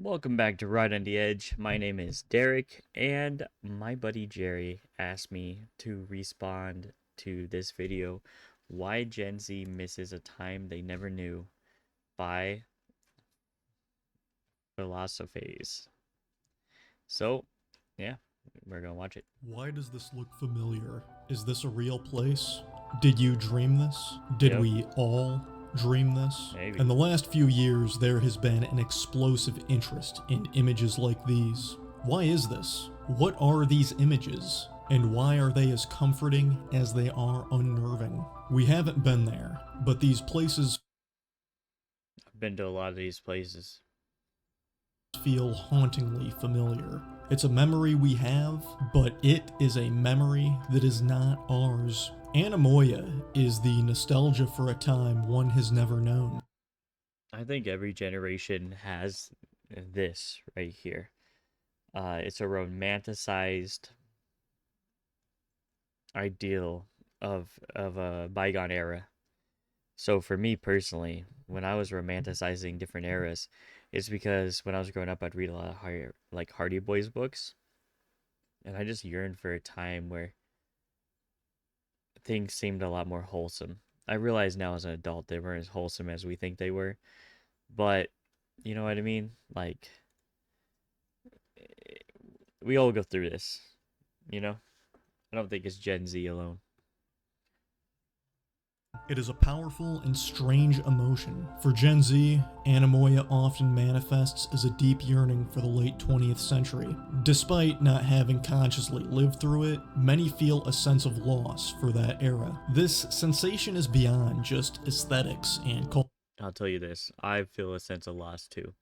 Welcome back to Right on the Edge. My name is Derek, and my buddy Jerry asked me to respond to this video, Why Gen Z Misses a Time They Never Knew by Philosophies. So, yeah, we're gonna watch it. Why does this look familiar? Is this a real place? Did you dream this? Did Yep, we all dream this? maybe. In the last few years, there has been an explosive interest in images like these. Why is this? What are these images? And why are they as comforting as they are unnerving? We haven't been there, but these places I've been to a lot of these places. feel hauntingly familiar. It's a memory we have, but it is a memory that is not ours. Anemoia is the nostalgia for a time one has never known. I think every generation has this right here. It's a romanticized ideal of a bygone era. So for me personally, when I was romanticizing different eras, it's because when I was growing up, I'd read a lot of Hardy Boys books, and I just yearned for a time where things seemed a lot more wholesome. I realize now as an adult they weren't as wholesome as we think they were, but you know what I mean? Like we all go through this, you know? I don't think it's Gen Z alone. It is a powerful and strange emotion. For Gen Z, anemoia often manifests as a deep yearning for the late 20th century. Despite not having consciously lived through it, many feel a sense of loss for that era. This sensation is beyond just aesthetics and culture. I'll tell you this, I feel a sense of loss too.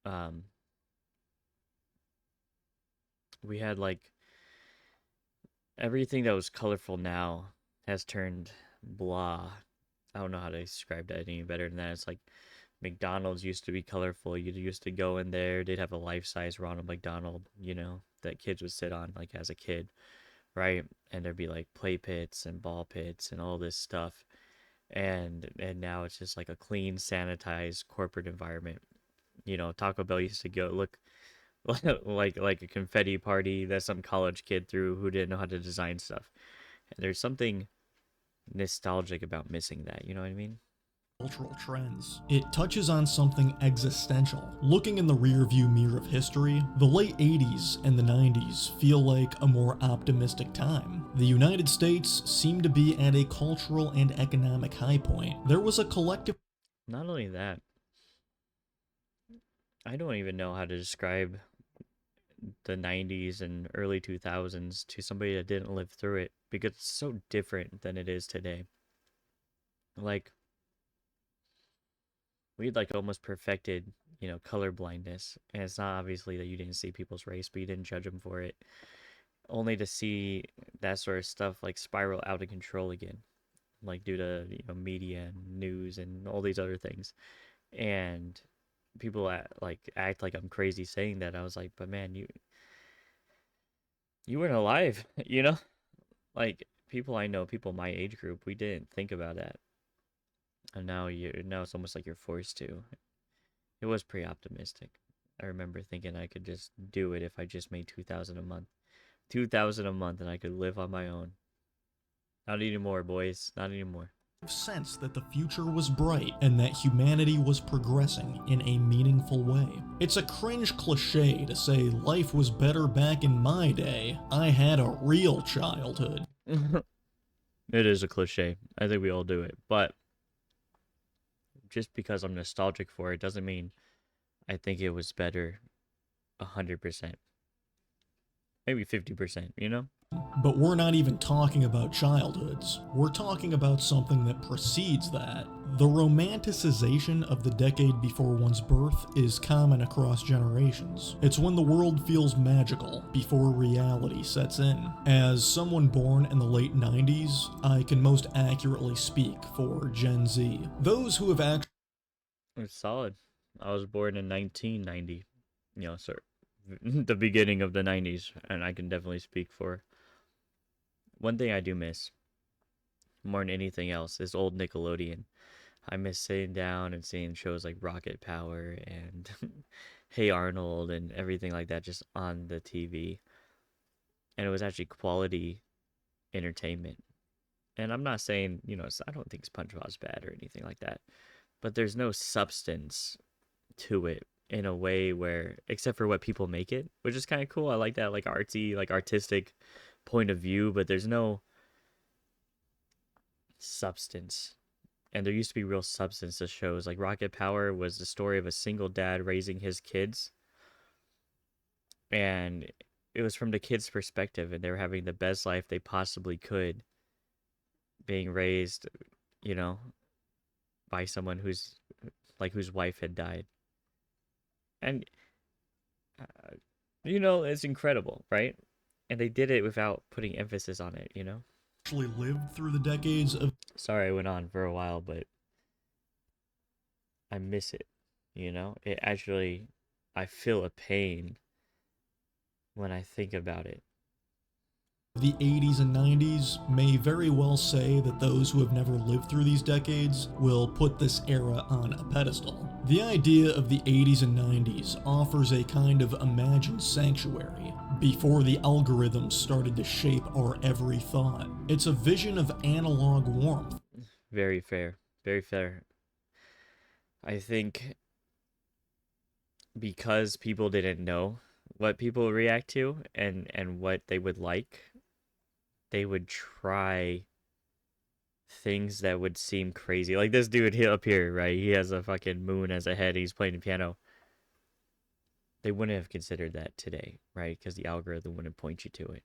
Um, we had like everything that was colorful now has turned blah. I don't know how to describe that any better than that. It's like McDonald's used to be colorful. You used to go in there, they'd have a life-size Ronald McDonald, that kids would sit on like as a kid, right? And there'd be like play pits and ball pits and all this stuff. And now it's just like a clean, sanitized corporate environment. Taco Bell used to go look like a confetti party that some college kid threw who didn't know how to design stuff. And there's something nostalgic about missing that, you know what I mean? Cultural trends. It touches on something existential. Looking in the rearview mirror of history, the late 80s and the 90s feel like a more optimistic time. The United States seemed to be at a cultural and economic high point. There was a collective Not only that, I don't even know how to describe the 90s and early 2000s to somebody that didn't live through it because it's so different than it is today. Like we had like almost perfected, color blindness, and it's not obviously that you didn't see people's race, but you didn't judge them for it. Only to see that sort of stuff like spiral out of control again, like due to media and news and all these other things, and people act like I'm crazy saying that. I was like, but man, you weren't alive, like people I know, people my age group, we didn't think about that, and now it's almost like you're forced to. It was pretty optimistic. I remember thinking I could just do it if I just made 2,000 a month. 2,000 a month and I could live on my own. Not anymore, boys. Not anymore. sense that the future was bright and that humanity was progressing in a meaningful way. It's a cringe cliche to say life was better back in my day. I had a real childhood. It is a cliche. I think we all do it. But just because I'm nostalgic for it doesn't mean I think it was better 100%. Maybe 50%, you know? But we're not even talking about childhoods. We're talking about something that precedes that. The romanticization of the decade before one's birth is common across generations. It's when the world feels magical before reality sets in. As someone born in the late 90s, I can most accurately speak for Gen Z. Those who have actually It's solid. I was born in 1990. Sir, the beginning of the 90s, and I can definitely speak for one thing I do miss more than anything else is old Nickelodeon. I miss sitting down and seeing shows like Rocket Power and Hey Arnold and everything like that just on the TV. And it was actually quality entertainment. And I'm not saying, I don't think SpongeBob's bad or anything like that, but there's no substance to it in a way where, except for what people make it, which is kind of cool. I like that, like artsy, like artistic point of view, but there's no substance. And there used to be real substance to shows. Like Rocket Power was the story of a single dad raising his kids, and it was from the kids' perspective, and they were having the best life they possibly could, being raised, you know, by someone whose wife had died. And it's incredible, right? And they did it without putting emphasis on it. Actually lived through the decades of Sorry I went on for a while, but I miss it. It actually, I feel a pain when I think about it. the 80s and 90s may very well say that those who have never lived through these decades will put this era on a pedestal. The idea of the 80s and 90s offers a kind of imagined sanctuary before the algorithms started to shape our every thought. It's a vision of analog warmth. Very fair. Very fair. I think because people didn't know what people react to and what they would like, they would try things that would seem crazy. Like this dude up here, right? He has a fucking moon as a head. He's playing the piano. They wouldn't have considered that today, right? Because the algorithm wouldn't point you to it.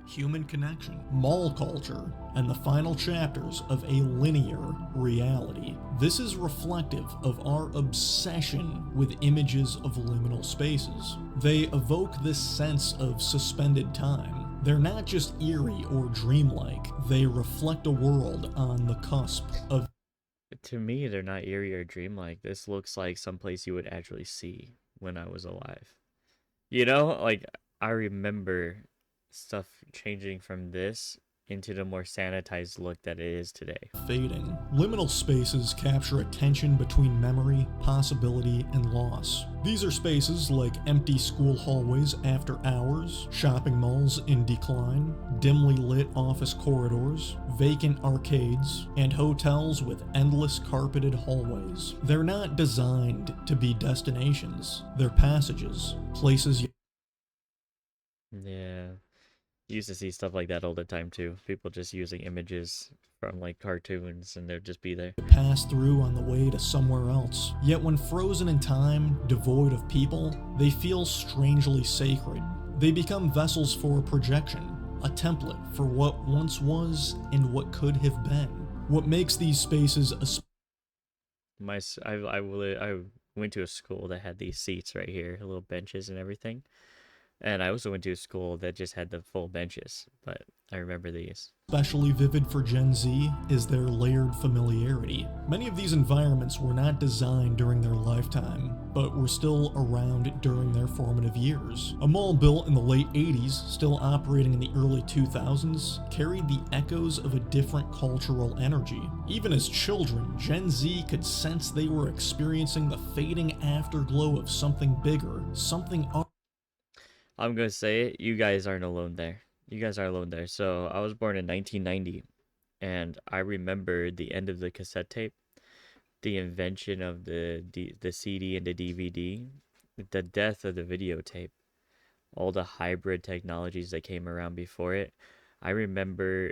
Human connection, mall culture, and the final chapters of a linear reality. This is reflective of our obsession with images of liminal spaces. They evoke this sense of suspended time. They're not just eerie or dreamlike, they reflect a world on the cusp of. To me, they're not eerie or dreamlike. This looks like someplace you would actually see when I was alive. Like I remember stuff changing from this into the more sanitized look that it is today. Fading. Liminal spaces capture a tension between memory, possibility, and loss. These are spaces like empty school hallways after hours, shopping malls in decline, dimly lit office corridors, vacant arcades, and hotels with endless carpeted hallways. They're not designed to be destinations, they're passages, places you Yeah. You used to see stuff like that all the time too. People just using images from like cartoons and they'd just be there. pass through on the way to somewhere else. Yet when frozen in time, devoid of people, they feel strangely sacred. They become vessels for projection, a template for what once was and what could have been. What makes these spaces I went to a school that had these seats right here, little benches and everything. And I also went to a school that just had the full benches, but I remember these. especially vivid for Gen Z is their layered familiarity. Many of these environments were not designed during their lifetime, but were still around during their formative years. A mall built in the late 80s, still operating in the early 2000s, carried the echoes of a different cultural energy. Even as children, Gen Z could sense they were experiencing the fading afterglow of something bigger, something I'm gonna say it, you guys aren't alone there. You guys are alone there. So I was born in 1990, and I remember the end of the cassette tape, the invention of the CD and the DVD, the death of the videotape, all the hybrid technologies that came around before it. I remember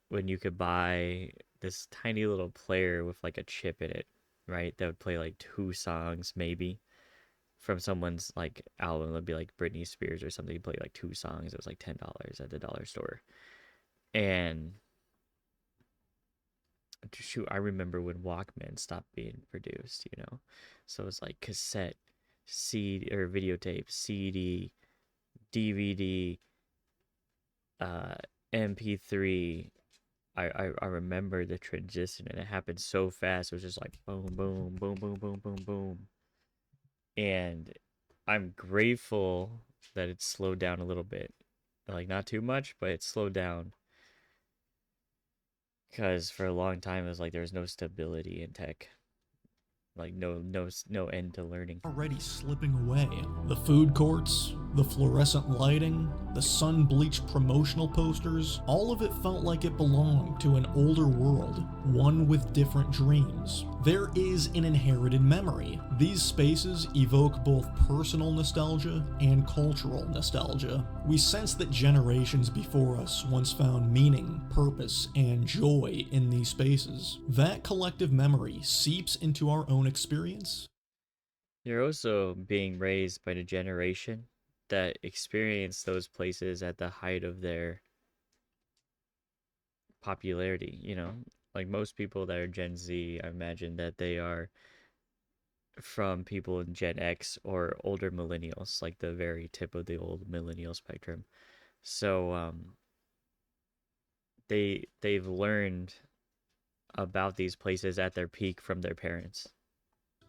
when you could buy this tiny little player with like a chip in it, right? That would play like two songs maybe from someone's like album. It'd be like Britney Spears or something. You play like two songs. It was like $10 at the dollar store. And shoot, I remember when Walkman stopped being produced. So it's like cassette, CD or videotape, CD, DVD, uh, MP3. I remember the transition and it happened so fast. It was just like boom, boom, boom, boom, boom, boom, boom. And I'm grateful that it's slowed down a little bit. Like not too much, but it's slowed down. Because for a long time it was like there was no stability in tech. Like no end to learning. Already slipping away. The food courts, the fluorescent lighting, the sun-bleached promotional posters, all of it felt like it belonged to an older world, one with different dreams. There is an inherited memory. These spaces evoke both personal nostalgia and cultural nostalgia. We sense that generations before us once found meaning, purpose, and joy in these spaces. That collective memory seeps into our own experience. You're also being raised by the generation that experienced those places at the height of their popularity, you know? Like most people that are Gen Z, I imagine that they are from people in Gen X or older millennials, like the very tip of the old millennial spectrum. So they've learned about these places at their peak from their parents.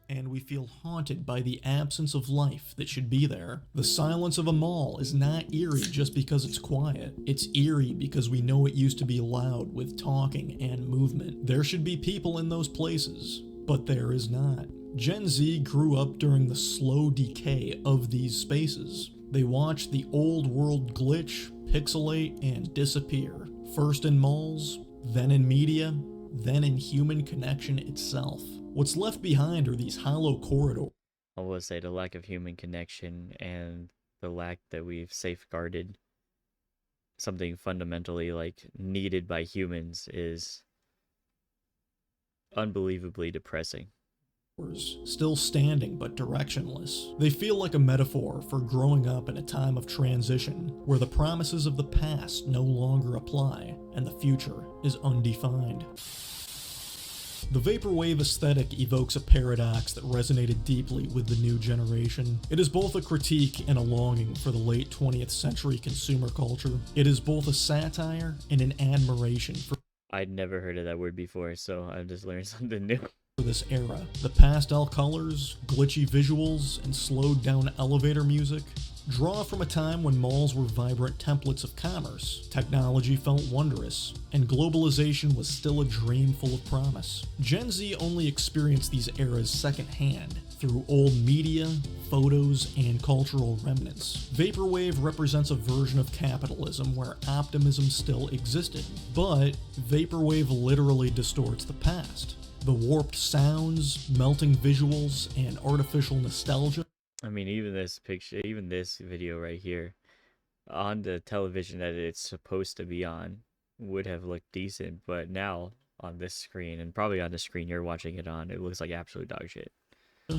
And we feel haunted by the absence of life that should be there. The silence of a mall is not eerie just because it's quiet. It's eerie because we know it used to be loud with talking and movement. There should be people in those places, but there is not. Gen Z grew up during the slow decay of these spaces. They watched the old world glitch, pixelate, and disappear. First in malls, then in media, then in human connection itself. What's left behind are these hollow corridors. I will say the lack of human connection and the lack that we've safeguarded something fundamentally like needed by humans is unbelievably depressing. Still standing but directionless. They feel like a metaphor for growing up in a time of transition where the promises of the past no longer apply and the future is undefined. The vaporwave aesthetic evokes a paradox that resonated deeply with the new generation. It is both a critique and a longing for the late 20th century consumer culture. It is both a satire and an admiration for I'd never heard of that word before, so I've just learned something new. this era. The pastel colors, glitchy visuals, and slowed down elevator music draw from a time when malls were vibrant templates of commerce, technology felt wondrous, and globalization was still a dream full of promise. Gen Z only experienced these eras secondhand, through old media, photos, and cultural remnants. Vaporwave represents a version of capitalism where optimism still existed, but Vaporwave literally distorts the past. The warped sounds, melting visuals, and artificial nostalgia. I mean, even this picture, even this video right here, on the television that it's supposed to be on, would have looked decent, but now on this screen, and probably on the screen you're watching it on, it looks like absolute dog shit.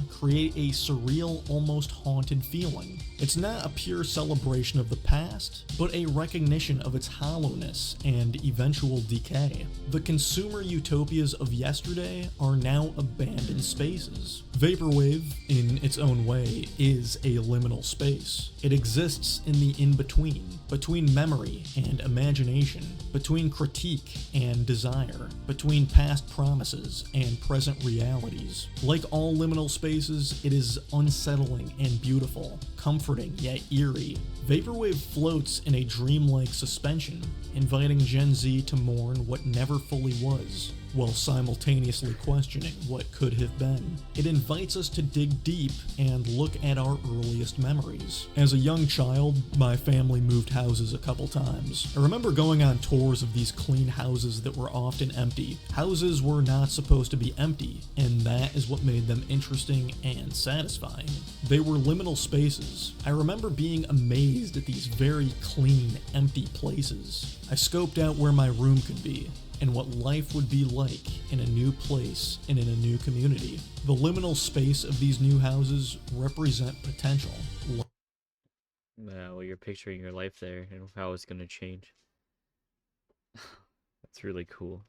Create a surreal, almost haunted feeling. It's not a pure celebration of the past, but a recognition of its hollowness and eventual decay. The consumer utopias of yesterday are now abandoned spaces. Vaporwave, in its own way, is a liminal space. It exists in the in-between, between memory and imagination, between critique and desire, between past promises and present realities. Like all liminal spaces, it is unsettling and beautiful, comforting yet eerie. Vaporwave floats in a dreamlike suspension, inviting Gen Z to mourn what never fully was, while simultaneously questioning what could have been. It invites us to dig deep and look at our earliest memories. As a young child, my family moved houses a couple times. I remember going on tours of these clean houses that were often empty. Houses were not supposed to be empty, and that is what made them interesting and satisfying. They were liminal spaces. I remember being amazed at these very clean, empty places. I scoped out where my room could be, and what life would be like in a new place and in a new community. The liminal space of these new houses represent potential. Well, you're picturing your life there and how it's gonna change. That's really cool.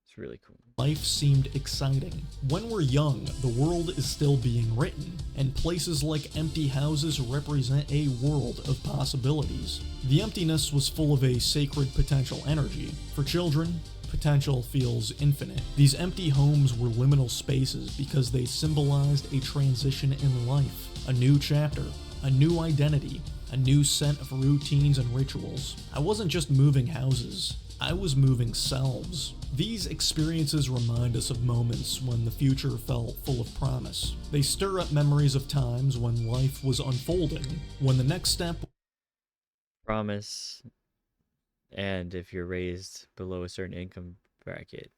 It's really cool. Life seemed exciting. When we're young, the world is still being written, and places like empty houses represent a world of possibilities. The emptiness was full of a sacred potential energy. For children, potential feels infinite. These empty homes were liminal spaces because they symbolized a transition in life, a new chapter, a new identity, a new set of routines and rituals. I wasn't just moving houses. I was moving selves. These experiences remind us of moments when the future felt full of promise. They stir up memories of times when life was unfolding, when the next step. Promise, and if you're raised below a certain income bracket,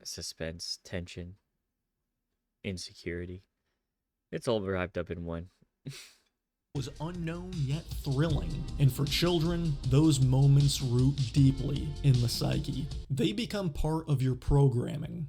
suspense, tension, insecurity. It's all wrapped up in one. Was unknown yet thrilling, and for children, those moments root deeply in the psyche. They become part of your programming.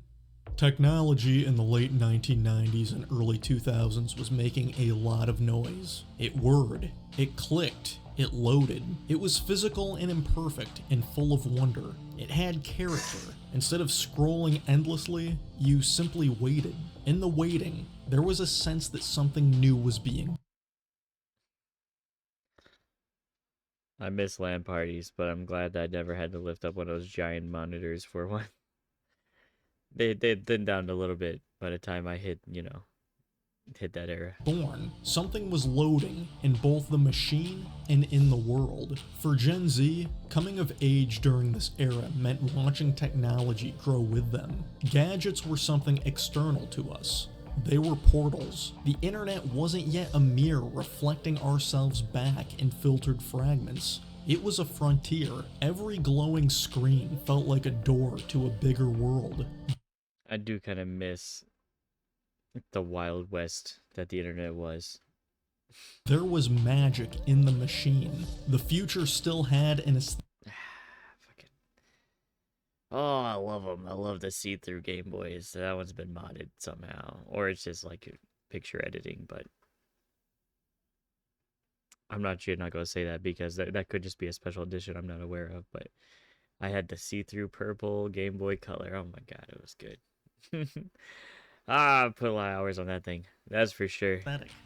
Technology in the late 1990s and early 2000s was making a lot of noise. It whirred, it clicked, it loaded. It was physical and imperfect and full of wonder. It had character. Instead of scrolling endlessly, you simply waited. In the waiting, there was a sense that something new was being. I miss LAN parties, but I'm glad that I never had to lift up one of those giant monitors for one. They thinned down a little bit by the time I hit that era. Born, something was loading in both the machine and in the world. For Gen Z, coming of age during this era meant watching technology grow with them. Gadgets were something external to us. They were portals. The internet wasn't yet a mirror reflecting ourselves back in filtered fragments. It was a frontier. Every glowing screen felt like a door to a bigger world. I do kind of miss the Wild West that the internet was. There was magic in the machine. The future still had an Fucking. Oh, I love them. I love the see-through Game Boys. That one's been modded somehow, or it's just like picture editing. But I'm not gonna say that because that could just be a special edition I'm not aware of. But I had the see-through purple Game Boy Color. Oh my god, it was good. I put a lot of hours on that thing. That's for sure.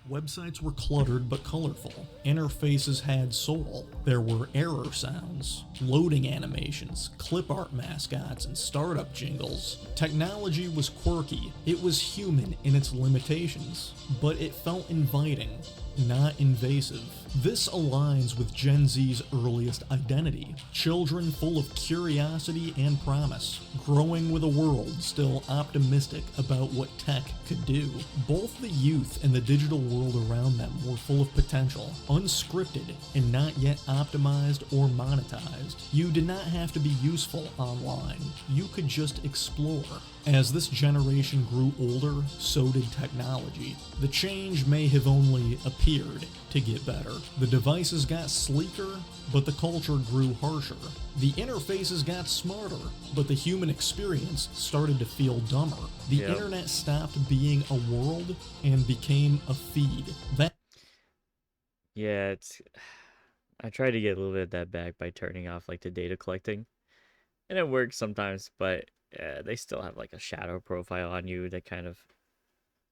Websites were cluttered but colorful. Interfaces had soul. There were error sounds, loading animations, clip art mascots, and startup jingles. Technology was quirky. It was human in its limitations, but it felt inviting, not invasive. This aligns with Gen Z's earliest identity. Children full of curiosity and promise, growing with a world still optimistic about what tech could do. Both the youth and the digital world around them were full of potential, unscripted, and not yet optimized or monetized. You did not have to be useful online. You could just explore. As this generation grew older, so did technology. The change may have only appeared to get better. The devices got sleeker, but the culture grew harsher. The interfaces got smarter, but the human experience started to feel dumber. The internet stopped being a world and became a feed. I try to get a little bit of that back by turning off like the data collecting, and it works sometimes, but they still have like a shadow profile on you that kind of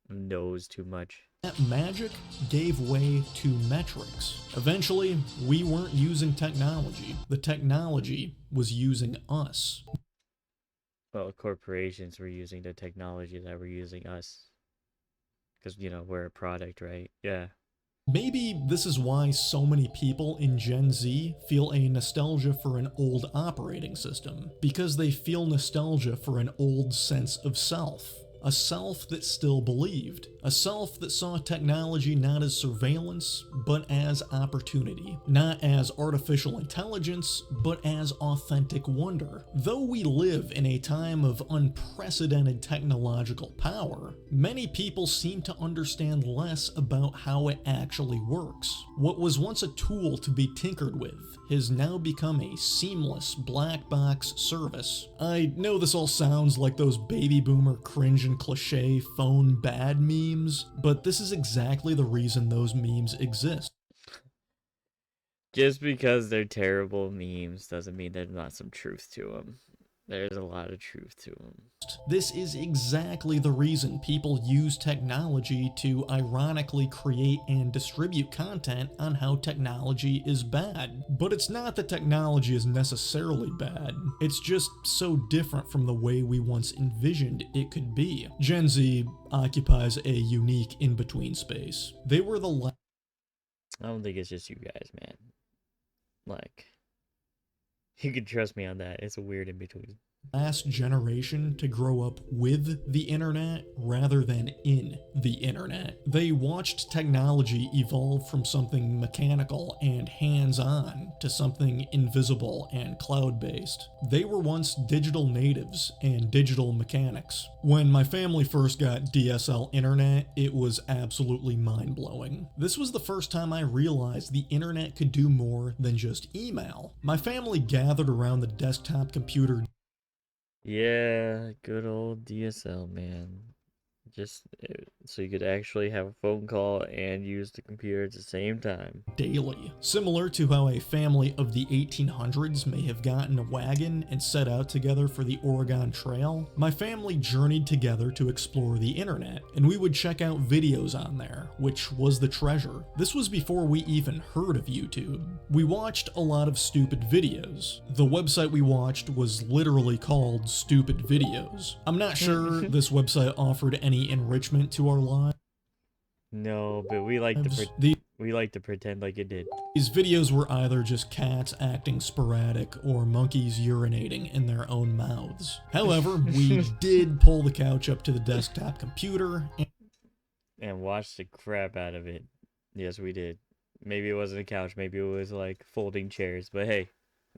knows too much. That magic gave way to metrics. Eventually, we weren't using technology. The technology was using us. Well, corporations were using the technology that were using us. Because, we're a product, right? Yeah. Maybe this is why so many people in Gen Z feel a nostalgia for an old operating system. Because they feel nostalgia for an old sense of self. A self that still believed. A self that saw technology not as surveillance, but as opportunity. Not as artificial intelligence, but as authentic wonder. Though we live in a time of unprecedented technological power, many people seem to understand less about how it actually works. What was once a tool to be tinkered with has now become a seamless black box service. I know this all sounds like those baby boomer cringe and cliche phone bad memes, but this is exactly the reason those memes exist. Just because they're terrible memes doesn't mean there's not some truth to them. There's a lot of truth to them. This is exactly the reason people use technology to ironically create and distribute content on how technology is bad. But it's not that technology is necessarily bad. It's just so different from the way we once envisioned it could be. Gen Z occupies a unique in-between space. They were the I don't think it's just you guys, man. Like, You can trust me on that. It's a weird in between. last generation to grow up with the internet rather than in the internet. They watched technology evolve from something mechanical and hands on to something invisible and cloud based. They were once digital natives and digital mechanics. When my family first got DSL internet, it was absolutely mind blowing. This was the first time I realized the internet could do more than just email. My family gathered around the desktop computer. Yeah, good old DSL, man. Just so you could actually have a phone call and use the computer at the same time. Daily. Similar to how a family of the 1800s may have gotten a wagon and set out together for the Oregon Trail, my family journeyed together to explore the internet, and we would check out videos on there, which was the treasure. This was before we even heard of YouTube. We watched a lot of stupid videos. The website we watched was literally called Stupid Videos. I'm not sure this website offered any enrichment to our lives. No, but we like to pretend like it did. These videos were either just cats acting sporadic or monkeys urinating in their own mouths. However, we did pull the couch up to the desktop computer And watch the crap out of it. Yes, we did. Maybe it wasn't a couch, maybe it was like folding chairs, but hey,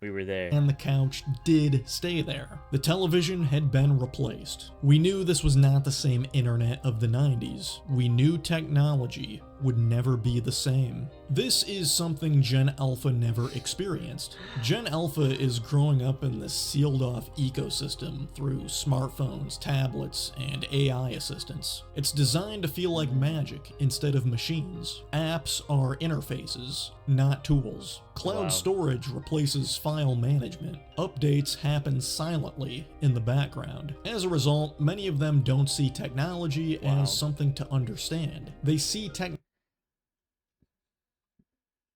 we were there. and the couch did stay there. The television had been replaced. We knew this was not the same internet of the 90s. We knew technology would never be the same. This is something Gen Alpha never experienced. Gen Alpha is growing up in this sealed off ecosystem through smartphones, tablets, and AI assistants. It's designed to feel like magic instead of machines. Apps are interfaces, not tools. Cloud Wow. storage replaces file management. Updates happen silently in the background. As a result, many of them don't see technology Wow. as something to understand. They see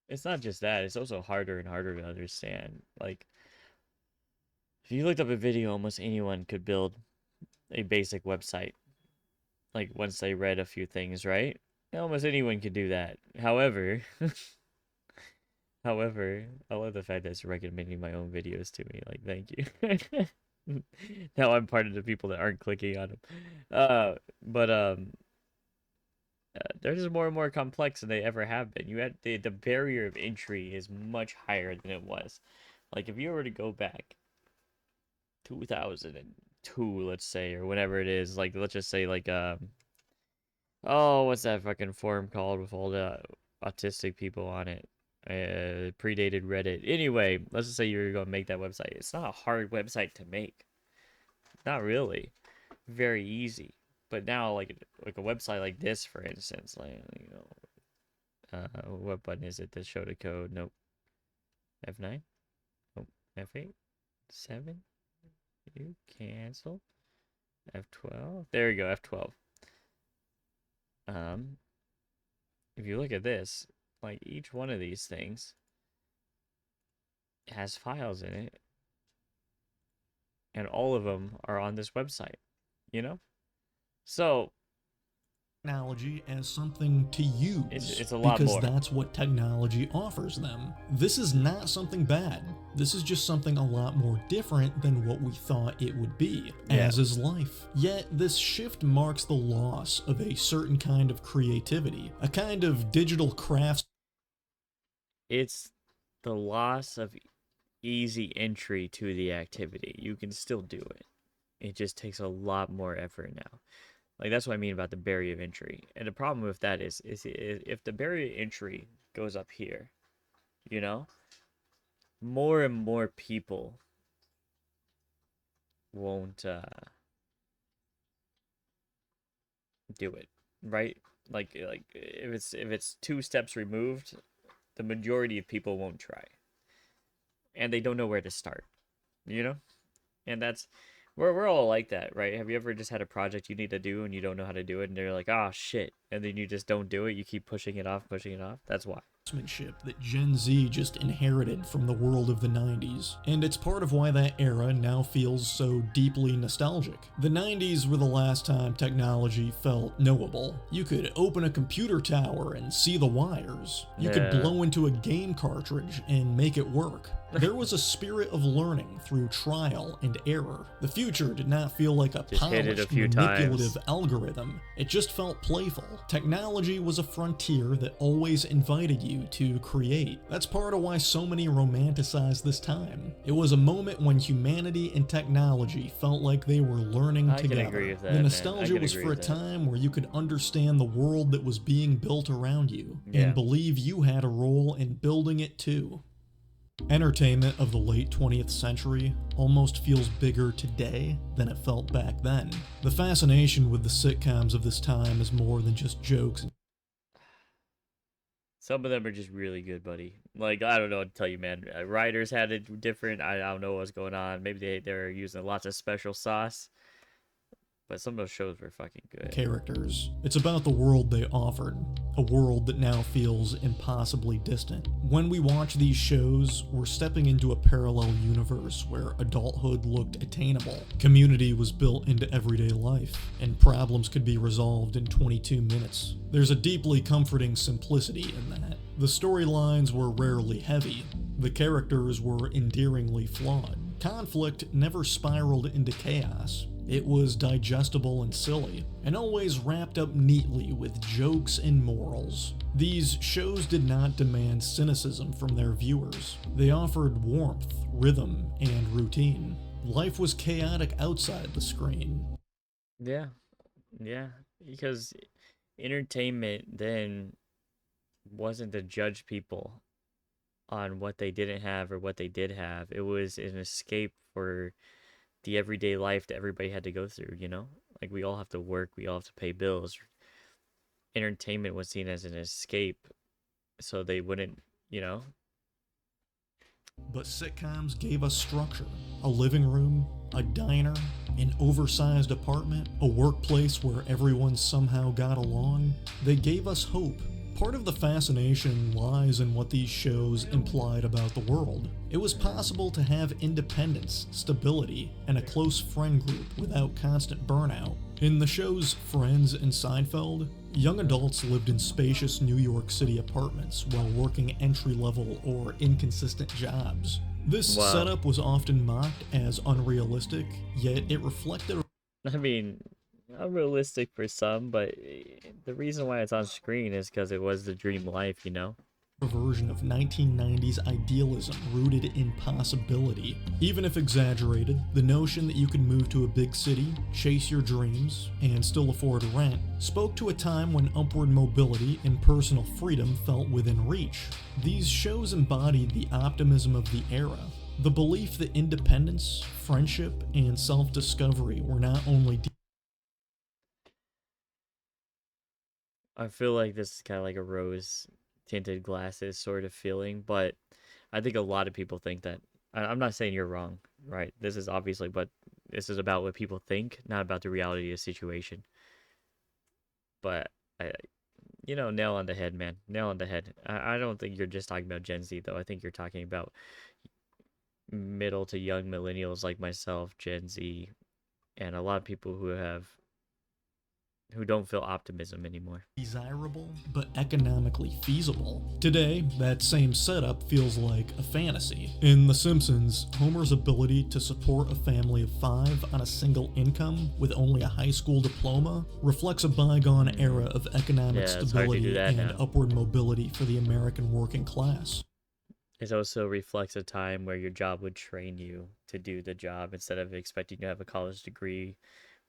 It's not just that, it's also harder and harder to understand. Like, if you looked up a video, almost anyone could build a basic website. Like, once they read a few things, right? Almost anyone could do that. However, I love the fact that it's recommending my own videos to me. Like, thank you. Now I'm part of the people that aren't clicking on them. But they're just more and more complex than they ever have been. You had the barrier of entry is much higher than it was. Like if you were to go back 2002, let's say, or whatever it is, like let's just say like oh, what's that fucking forum called with all the autistic people on it? Predated Reddit. Anyway, let's just say you're going to make that website. It's not a hard website to make. Not really. Very easy. But now, like a website like this, for instance, like what button is it to show the code? Nope. F9. Nope. F8. 7. You cancel. F12. There we go. F12. If you look at this, like each one of these things has files in it, and all of them are on this website. You know. So technology as something to use it's a lot because more. that's what technology offers them. This is not something bad. This is just something a lot more different than what we thought it would be, as is life. Yet this shift marks the loss of a certain kind of creativity, a kind of digital crafts. It's the loss of easy entry to the activity. You can still do it. It just takes a lot more effort now. Like that's what I mean about the barrier of entry. And the problem with that is if the barrier of entry goes up here, you know, more and more people won't do it, right? Like if it's 2 steps removed, the majority of people won't try. And they don't know where to start, you know? And that's we're all like that, right? Have you ever just had a project you need to do and you don't know how to do it and they're like, "Oh shit." And then you just don't do it. You keep pushing it off, pushing it off. That's why. that Gen Z just inherited from the world of the 90s, and it's part of why that era now feels so deeply nostalgic. The 90s were the last time technology felt knowable. You could open a computer tower and see the wires. You could blow into a game cartridge and make it work. There was a spirit of learning through trial and error. The future did not feel like a polished, manipulative algorithm. It just felt playful. Technology was a frontier that always invited you to create. That's part of why so many romanticize this time. It was a moment when humanity and technology felt like they were learning together. Can agree with that, the nostalgia was for a time where you could understand the world that was being built around you and believe you had a role in building it too. Entertainment of the late 20th century almost feels bigger today than it felt back then. The fascination with the sitcoms of this time is more than just jokes. Some of them are just really good, buddy. Like, I don't know what to tell you, man. Writers had it different. I don't know what's going on. Maybe they're using lots of special sauce. But some of those shows were fucking good. Characters. It's about the world they offered, a world that now feels impossibly distant. When we watch these shows, we're stepping into a parallel universe where adulthood looked attainable, community was built into everyday life, and problems could be resolved in 22 minutes. There's a deeply comforting simplicity in that. The storylines were rarely heavy. The characters were endearingly flawed. Conflict never spiraled into chaos. It was digestible and silly, and always wrapped up neatly with jokes and morals. These shows did not demand cynicism from their viewers. They offered warmth, rhythm, and routine. Life was chaotic outside the screen. Yeah, because entertainment then wasn't to judge people on what they didn't have or what they did have. It was an escape for the everyday life that everybody had to go through, you know? Like, we all have to work, we all have to pay bills. Entertainment was seen as an escape, so they wouldn't, you know? But sitcoms gave us structure. A living room, a diner, an oversized apartment, a workplace where everyone somehow got along. They gave us hope. Part of the fascination lies in what these shows implied about the world. It was possible to have independence, stability, and a close friend group without constant burnout. In the shows Friends and Seinfeld, young adults lived in spacious New York City apartments while working entry-level or inconsistent jobs. This setup was often mocked as unrealistic, yet it reflected unrealistic for some, but the reason why it's on screen is because it was the dream life, you know? A version of 1990s idealism rooted in possibility. Even if exaggerated, the notion that you could move to a big city, chase your dreams, and still afford rent spoke to a time when upward mobility and personal freedom felt within reach. These shows embodied the optimism of the era. The belief that independence, friendship, and self-discovery were not only I feel like this is kind of like a rose-tinted glasses sort of feeling, but I think a lot of people think that. I'm not saying you're wrong, right? This is obviously, but this is about what people think, not about the reality of the situation. But, nail on the head, man. Nail on the head. I don't think you're just talking about Gen Z, though. I think you're talking about middle to young millennials like myself, Gen Z, and a lot of people who don't feel optimism anymore. Desirable, but economically feasible. Today, that same setup feels like a fantasy. In The Simpsons, Homer's ability to support a family of 5 on a single income with only a high school diploma reflects a bygone era of economic stability and upward mobility for the American working class. It also reflects a time where your job would train you to do the job instead of expecting to have a college degree,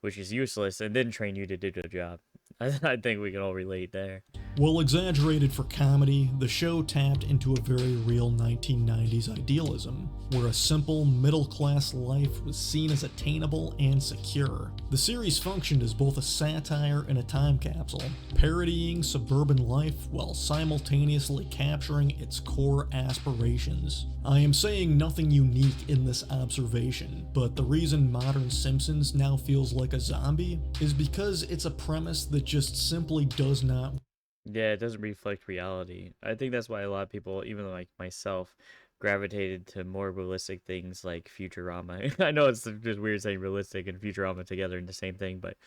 which is useless, and then train you to do the job. I think we can all relate there. While exaggerated for comedy, the show tapped into a very real 1990s idealism, where a simple, middle-class life was seen as attainable and secure. The series functioned as both a satire and a time capsule, parodying suburban life while simultaneously capturing its core aspirations. I am saying nothing unique in this observation, but the reason modern Simpsons now feels like a zombie is because it's a premise that just simply does not Yeah, it doesn't reflect reality. I think that's why a lot of people, even like myself, gravitated to more realistic things like Futurama. I know it's just weird saying realistic and Futurama together in the same thing, but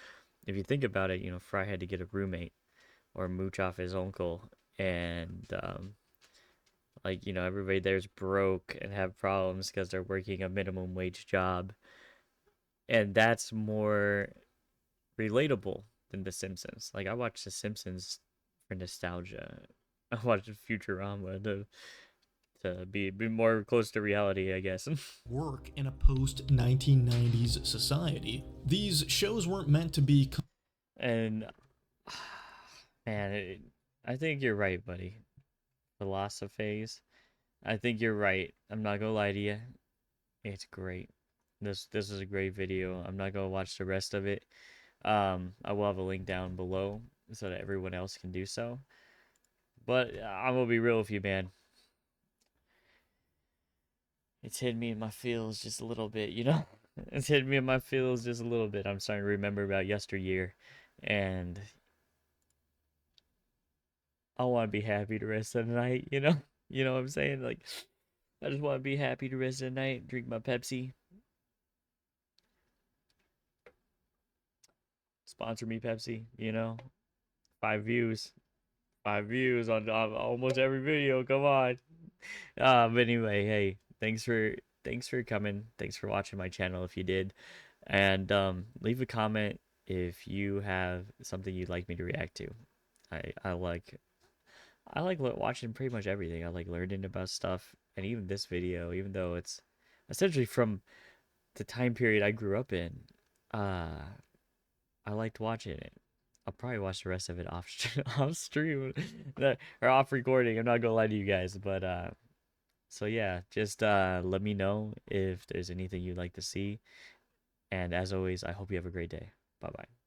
if you think about it, Fry had to get a roommate or mooch off his uncle, and like everybody there's broke and have problems because they're working a minimum wage job, and that's more relatable than The Simpsons. Like I watched The Simpsons for nostalgia. I watched Futurama to be more close to reality, I guess. Work in a post 1990s society. These shows weren't meant to be. And man, I think you're right, buddy. Philosophies. I think you're right. I'm not gonna lie to you. It's great. This is a great video. I'm not gonna watch the rest of it. I will have a link down below so that everyone else can do so. But I'm gonna be real with you, man. It's hitting me in my feels just a little bit. It's hitting me in my feels just a little bit. I'm starting to remember about yesteryear, and I want to be happy the rest of the night. You know what I'm saying? Like, I just want to be happy the rest of the night. Drink my Pepsi. Sponsor me, Pepsi. 5 views. 5 views on almost every video. Come on. But anyway, hey, thanks for coming. Thanks for watching my channel if you did. And leave a comment if you have something you'd like me to react to. I like watching pretty much everything. I like learning about stuff, and even this video, even though it's essentially from the time period I grew up in, uh, I liked watching it. I'll probably watch the rest of it off off stream or off recording. I'm not gonna lie to you guys, but so yeah, just let me know if there's anything you'd like to see. And as always, I hope you have a great day. Bye bye.